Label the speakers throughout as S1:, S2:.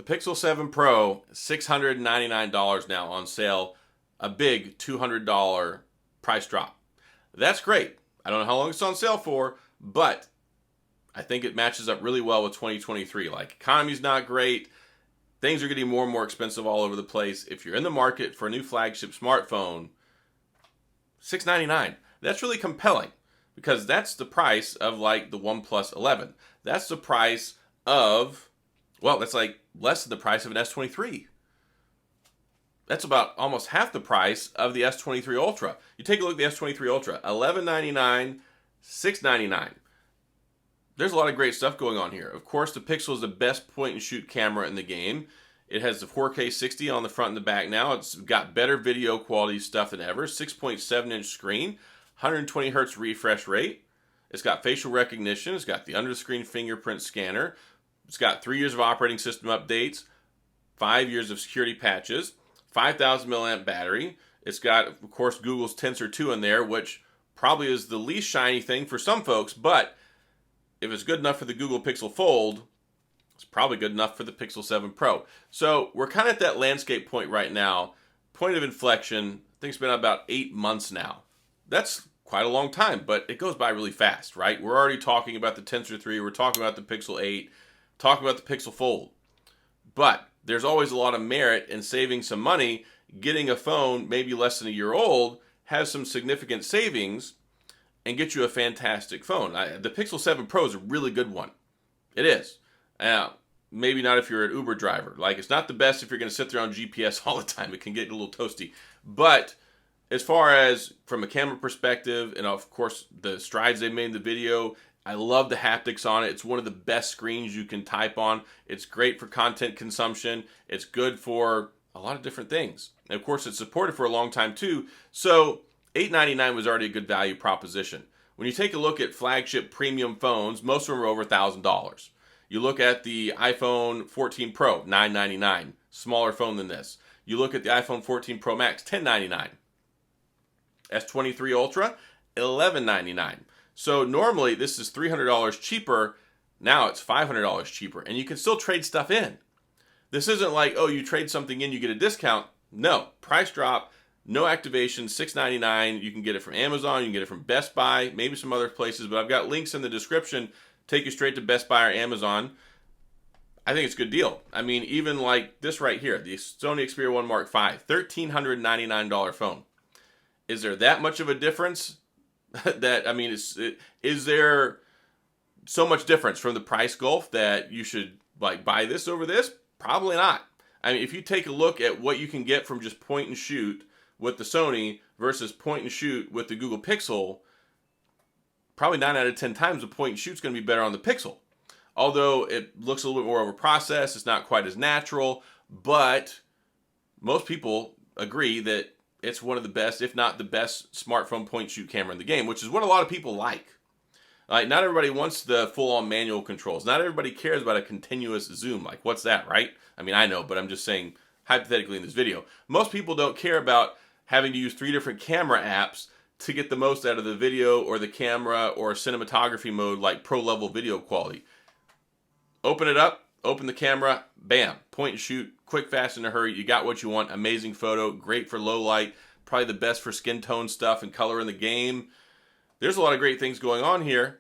S1: Pixel 7 Pro, $699 now on sale, a big $200 price drop. That's great. I don't know how long it's on sale for, but I think it matches up really well with 2023. Like, economy's not great. Things are getting more and more expensive all over the place. If you're in the market for a new flagship smartphone, $699. That's really compelling because that's the price of like the OnePlus 11. That's the price of, well, that's like less than the price of an S23. That's about almost half the price of the S23 Ultra. You take a look at the S23 Ultra, $1199, $699. There's a lot of great stuff going on here. Of course, the Pixel is the best point-and-shoot camera in the game. It has the 4K 60 on the front and the back now. It's got better video quality stuff than ever. 6.7-inch screen, 120 hertz refresh rate. It's got facial recognition. It's got the under-the-screen fingerprint scanner. It's got 3 years of operating system updates, 5 years of security patches, 5,000 milliamp battery. It's got, of course, Google's Tensor 2 in there, which probably is the least shiny thing for some folks, but if it's good enough for the Google Pixel Fold, it's probably good enough for the Pixel 7 Pro. So we're kind of at that landscape point right now. Point of inflection, I think it's been about 8 months now. That's quite a long time, but it goes by really fast, right? We're already talking about the Tensor 3, we're talking about the Pixel 8, talking about the Pixel Fold. But there's always a lot of merit in saving some money. Getting a phone maybe less than a year old has some significant savings and get you a fantastic phone. The Pixel 7 Pro is a really good one. It is. Maybe not if you're an Uber driver. Like, it's not the best if you're going to sit there on GPS all the time. It can get a little toasty. But as far as from a camera perspective, and of course the strides they made in the video, I love the haptics on it. It's one of the best screens you can type on. It's great for content consumption. It's good for a lot of different things. And of course, it's supported for a long time too. So $899 was already a good value proposition. When you take a look at flagship premium phones, most of them are over $1,000. You look at the iPhone 14 Pro, $999, smaller phone than this. You look at the iPhone 14 Pro Max, $1099. S23 Ultra, $1199. So normally this is $300 cheaper. Now it's $500 cheaper, and you can still trade stuff in. This isn't like, oh, you trade something in, you get a discount. No, price drop. No activation, $699. You can get it from Amazon, you can get it from Best Buy, maybe some other places, but I've got links in the description. Take you straight to Best Buy or Amazon. I think it's a good deal. I mean, even like this right here, the Sony Xperia 1 Mark V, $1,399 phone. Is there that much of a difference? Is there so much difference from the price gulf that you should like buy this over this? Probably not. I mean, if you take a look at what you can get from just point and shoot with the Sony versus point and shoot with the Google Pixel, probably 9 out of 10 times the point and shoot's going to be better on the Pixel. Although it looks a little bit more overprocessed, it's not quite as natural, but most people agree that it's one of the best, if not the best, smartphone point and shoot camera in the game, which is what a lot of people like. Like, not everybody wants the full-on manual controls. Not everybody cares about a continuous zoom. Like, what's that, right? I mean, I know, but I'm just saying hypothetically in this video. Most people don't care about having to use 3 different camera apps to get the most out of the video or the camera or cinematography mode like pro-level video quality. Open it up, open the camera, bam, point and shoot, quick, fast, in a hurry. You got what you want. Amazing photo, great for low light, probably the best for skin tone stuff and color in the game. There's a lot of great things going on here,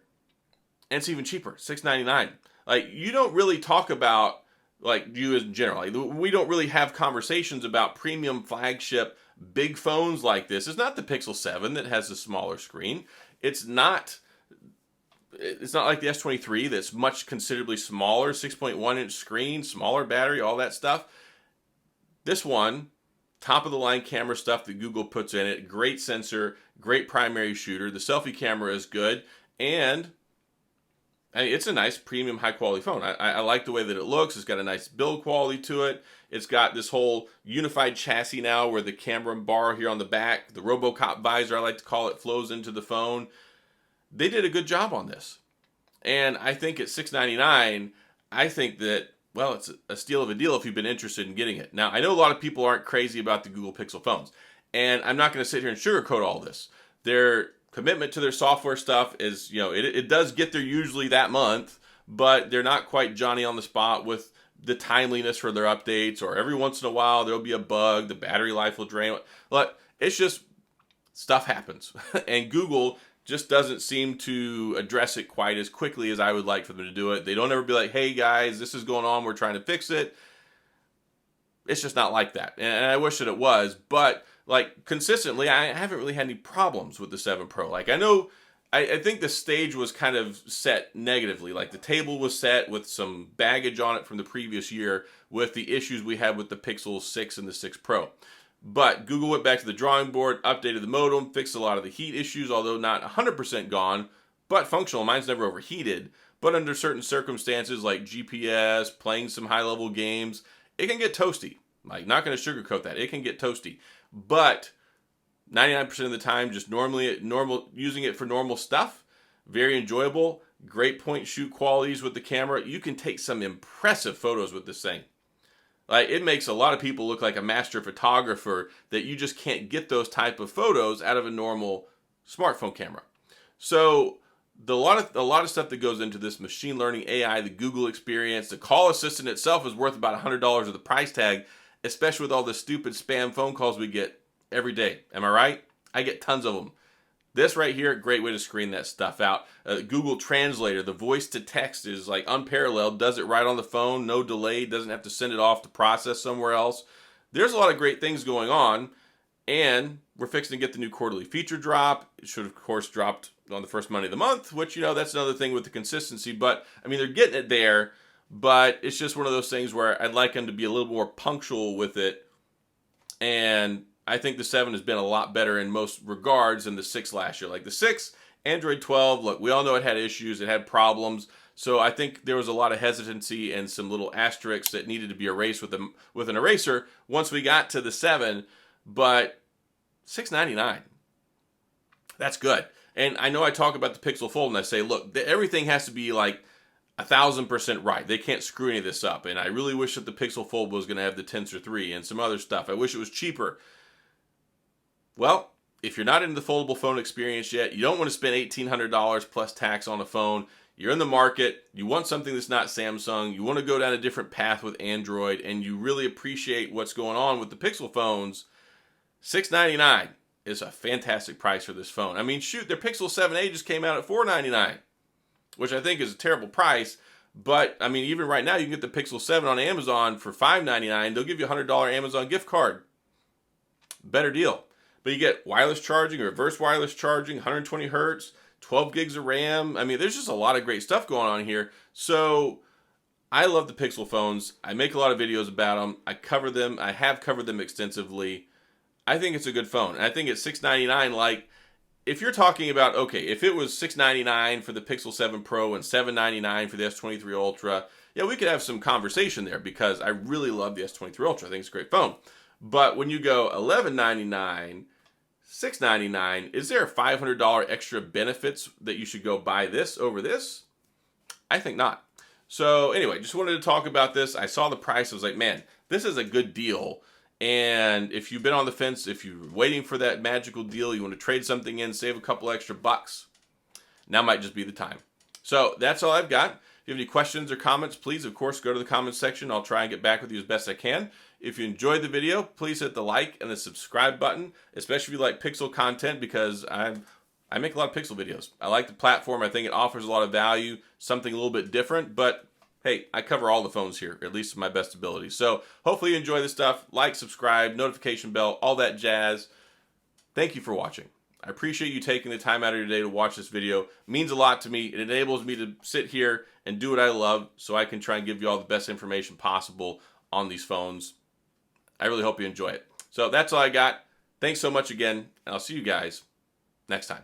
S1: and it's even cheaper, $699. Like, you don't really talk about, like, you in general, like, we don't really have conversations about premium flagship big phones like this. It's not the Pixel 7 that has a smaller screen. It's not like the S23 that's much considerably smaller, 6.1-inch screen, smaller battery, all that stuff. This one, top-of-the-line camera stuff that Google puts in it, great sensor, great primary shooter. The selfie camera is good, and I mean, it's a nice premium high-quality phone. I like the way that it looks. It's got a nice build quality to it. It's got this whole unified chassis now where the camera bar here on the back, the RoboCop visor, I like to call it, flows into the phone. They did a good job on this. And I think at $699, I think that, well, it's a steal of a deal if you've been interested in getting it. Now, I know a lot of people aren't crazy about the Google Pixel phones, and I'm not going to sit here and sugarcoat all this. Their commitment to their software stuff is, you know, it does get there usually that month, but they're not quite Johnny on the spot with the timeliness for their updates, or every once in a while there'll be a bug, the battery life will drain. But it's just stuff happens. And Google just doesn't seem to address it quite as quickly as I would like for them to do it. They don't ever be like, hey guys, this is going on, we're trying to fix it. It's just not like that. And I wish that it was, but like consistently, I haven't really had any problems with the 7 Pro. Like I think the stage was kind of set negatively. Like the table was set with some baggage on it from the previous year with the issues we had with the Pixel 6 and the 6 Pro. But Google went back to the drawing board, updated the modem, fixed a lot of the heat issues, although not 100% gone, but functional. Mine's never overheated. But under certain circumstances like GPS, playing some high-level games, it can get toasty. Like, not going to sugarcoat that. It can get toasty. But 99% of the time, just using it for normal stuff, very enjoyable, great point shoot qualities with the camera. You can take some impressive photos with this thing. Like, it makes a lot of people look like a master photographer that you just can't get those type of photos out of a normal smartphone camera. So a lot of stuff that goes into this machine learning AI, the Google experience, the call assistant itself is worth about $100 of the price tag, especially with all the stupid spam phone calls we get every day. Am I right? I get tons of them. This right here, great way to screen that stuff out. Google Translator, the voice to text is like unparalleled. Does it right on the phone, no delay, doesn't have to send it off to process somewhere else. There's a lot of great things going on, and we're fixing to get the new quarterly feature drop. It should, of course, dropped on the first Monday of the month, which, that's another thing with the consistency. But, I mean, they're getting it there, but it's just one of those things where I'd like them to be a little more punctual with it. And I think the 7 has been a lot better in most regards than the 6 last year. Like the 6, Android 12, look, we all know it had issues, it had problems. So I think there was a lot of hesitancy and some little asterisks that needed to be erased with an eraser once we got to the 7. But $699, that's good. And I know I talk about the Pixel Fold and I say, look, everything has to be like 1,000% right. They can't screw any of this up. And I really wish that the Pixel Fold was going to have the Tensor 3 and some other stuff. I wish it was cheaper. Well, if you're not into the foldable phone experience yet, you don't want to spend $1,800 plus tax on a phone, you're in the market, you want something that's not Samsung, you want to go down a different path with Android, and you really appreciate what's going on with the Pixel phones, $699 is a fantastic price for this phone. I mean, shoot, their Pixel 7a just came out at $499, which I think is a terrible price. But, I mean, even right now, you can get the Pixel 7 on Amazon for $599. They'll give you a $100 Amazon gift card. Better deal. But you get wireless charging, reverse wireless charging, 120 hertz, 12 gigs of RAM. I mean, there's just a lot of great stuff going on here. So I love the Pixel phones. I make a lot of videos about them. I cover them. I have covered them extensively. I think it's a good phone. And I think at $699, like, if you're talking about, okay, if it was $699 for the Pixel 7 Pro and $799 for the S23 Ultra, yeah, we could have some conversation there because I really love the S23 Ultra. I think it's a great phone. But when you go $1,199, $699, is there a $500 extra benefits that you should go buy this over this? I think not. So anyway, just wanted to talk about this. I saw the price. I was like, man, this is a good deal. And if you've been on the fence, if you're waiting for that magical deal, you want to trade something in, save a couple extra bucks, now might just be the time. So that's all I've got. If you have any questions or comments, please, of course, go to the comments section. I'll try and get back with you as best I can. If you enjoyed the video, please hit the like and the subscribe button, especially if you like Pixel content, because I make a lot of Pixel videos. I like the platform. I think it offers a lot of value, something a little bit different, but hey, I cover all the phones here, at least to my best ability. So hopefully you enjoy this stuff. Like, subscribe, notification bell, all that jazz. Thank you for watching. I appreciate you taking the time out of your day to watch this video. It means a lot to me. It enables me to sit here and do what I love so I can try and give you all the best information possible on these phones. I really hope you enjoy it. So that's all I got. Thanks so much again, and I'll see you guys next time.